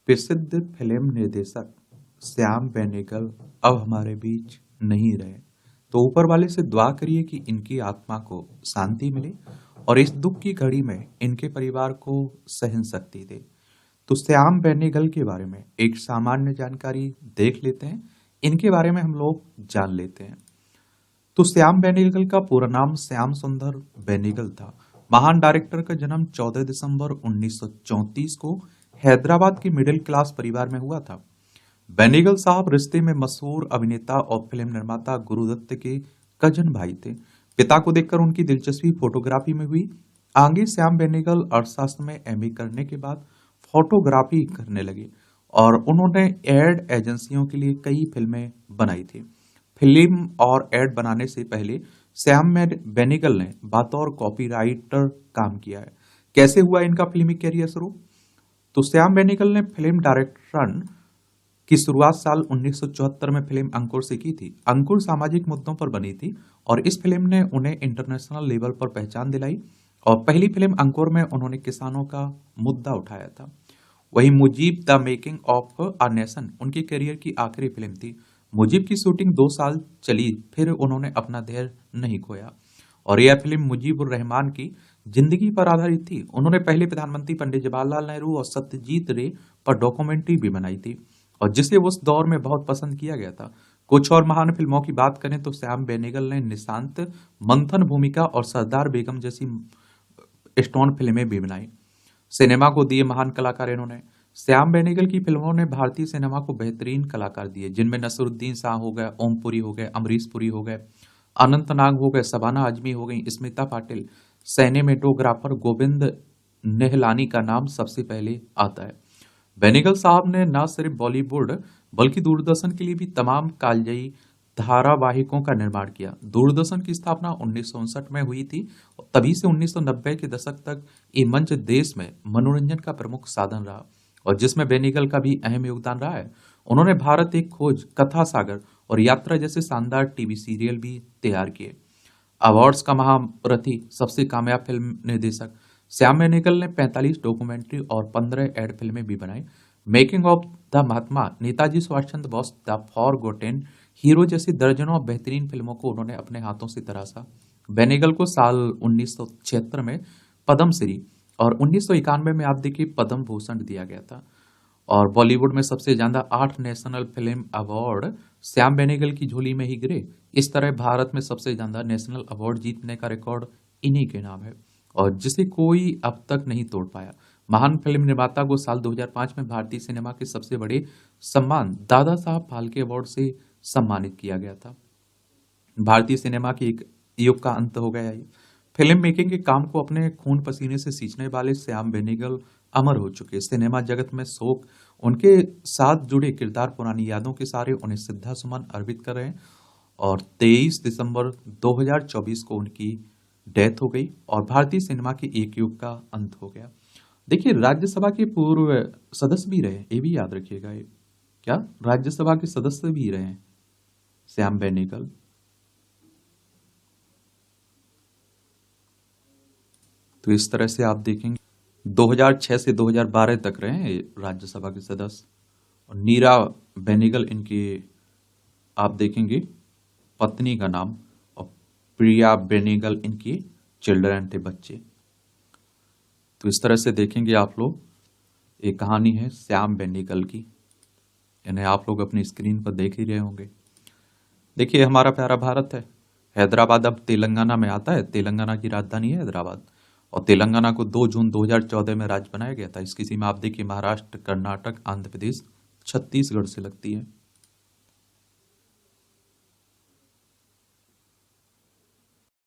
प्रसिद्ध फिल्म निर्देशक श्याम बेनेगल अब हमारे बीच नहीं रहे, तो ऊपर वाले से दुआ करिए कि इनकी आत्मा को शांति मिले और इस दुख की घड़ी में इनके परिवार को सहन शक्ति दे। तो श्याम बेनेगल के बारे में एक सामान्य जानकारी देख लेते हैं, इनके बारे में हम लोग जान लेते हैं। तो श्याम बेनेगल का पूरा नाम श्याम सुंदर बेनेगल था। महान डायरेक्टर का जन्म 14 दिसंबर 1934 को हैदराबाद के मिडिल क्लास परिवार में हुआ था। बेनेगल साहब रिश्ते में मशहूर अभिनेता और फिल्म निर्माता गुरुदत्त के कजन भाई थे। पिता को देखकर उनकी दिलचस्पी फोटोग्राफी में हुई। आगे श्याम बेनेगल अर्थशास्त्र में एमए करने के बाद फोटोग्राफी करने लगे और उन्होंने एड एजेंसियों के लिए कई फिल्में बनाई थी। फिल्म और एड बनाने से पहले श्याम बेनेगल ने बतौर कॉपीराइटर काम किया है। कैसे हुआ इनका फिल्मी कैरियर शुरू? तो श्याम बेनेगल ने फिल्म डायरेक्शन की शुरुआत साल 1974 में फिल्म अंकुर से की थी। अंकुर सामाजिक मुद्दों पर बनी थी और इस फिल्म ने उन्हें इंटरनेशनल लेवल पर पहचान दिलाई और पहली फिल्म अंकुर में उन्होंने किसानों का मुद्दा उठाया था। वहीं Mujib the making of a nation उनके करियर की आखिरी फिल्म थी। मुजीब की शूटिंग 2 साल चली, फिर उन्होंने अपना धैर्य नहीं खोया और यह फिल्म मुजीबुर रहमान की जिंदगी पर आधारित थी। उन्होंने पहले प्रधानमंत्री पंडित जवाहरलाल नेहरू और सत्यजीत रे पर डॉक्यूमेंट्री भी बनाई थी और जिसे उस दौर में बहुत पसंद किया गया था। कुछ और महान फिल्मों की बात करें तो श्याम बेनेगल ने निशांत, मंथन भूमिका और सरदार बेगम जैसी स्टोन फिल्में भी बनाई। सिनेमा को दिए महान कलाकार इन्होंने। श्याम बेनेगल की फिल्मों ने भारतीय सिनेमा को बेहतरीन कलाकार दिए, जिनमें नसरुद्दीन शाह हो गए, ओम पुरी हो गए, अमरीश पुरी हो गए, अनंत नाग हो गए, शबाना आजमी हो गई, स्मिता पाटिल। सिनेमेटोग्राफर गोविंद नेहलानी का नाम सबसे पहले आता है। बेनेगल साहब ने न सिर्फ बॉलीवुड बल्कि दूरदर्शन के लिए भी तमाम कालजयी धारावाहिकों का निर्माण किया। दूरदर्शन की स्थापना 1959 में हुई थी और तभी से 1990 के दशक तक ये मंच देश में मनोरंजन का प्रमुख साधन रहा और जिसमें बेनेगल का भी अहम योगदान रहा है। उन्होंने भारत एक खोज, कथा सागर और यात्रा जैसे शानदार टीवी सीरियल भी तैयार किए। अवार्ड्स का महारथी, सबसे कामयाब फिल्म निर्देशक श्याम बेनेगल ने 45 डॉक्यूमेंट्री और 15 एड फिल्में भी बनाई। Making of the Mahatma, Netaji Subhash Chandra Bose, the forgotten hero जैसी दर्जनों बेहतरीन फिल्मों को उन्होंने अपने हाथों से तराशा। बेनेगल को साल 1976 में पद्मश्री और 1991 में आप देखिए पद्म भूषण दिया गया था और बॉलीवुड में सबसे ज्यादा 8 national film award Shyam Benegal की झोली में ही गिरे। इस तरह भारत में सबसे ज्यादा नेशनल अवार्ड जीतने का रिकॉर्ड इन्हीं के नाम है और जिसे कोई अब तक नहीं तोड़ पाया। महान फिल्म निर्माता को साल 2005 में भारतीय सिनेमा के सबसे बड़े सम्मान दादा साहब फाल्के अवार्ड से सम्मानित किया गया था। भारतीय सिनेमा के एक युग का अंत हो गया है। फिल्म मेकिंग के काम को अपने खून पसीने से सींचने वाले श्याम बेनेगल अमर हो चुके। सिनेमा जगत में शोक, उनके साथ जुड़े किरदार पुरानी यादों के सारे उन्हें श्रद्धा सुमन अर्पित कर रहे हैं और 23 दिसंबर 2024 को उनकी डेथ हो गई और भारतीय सिनेमा के एक युग का अंत हो गया। देखिए, राज्यसभा के पूर्व सदस्य भी रहे, ये भी याद रखिएगा। ये क्या राज्यसभा के सदस्य भी रहे हैं श्याम बेनेगल। तो इस तरह से आप देखेंगे 2006 से 2012 तक रहे हैं राज्यसभा के सदस्य और नीरा बेनेगल इनके आप देखेंगे पत्नी का नाम और प्रिया बेनेगल इनकी चिल्ड्रन थे, बच्चे। तो इस तरह से देखेंगे आप लोग, एक कहानी है श्याम बेनेगल की, इन्हें आप लोग अपनी स्क्रीन पर देख ही रहे होंगे। देखिए, हमारा प्यारा भारत है, हैदराबाद अब तेलंगाना में आता है। तेलंगाना की राजधानी है हैदराबाद और तेलंगाना को 2 जून 2014 में राज्य बनाया गया था। इसकी सीमा आप देखिए महाराष्ट्र, कर्नाटक, आंध्र प्रदेश, छत्तीसगढ़ से लगती है।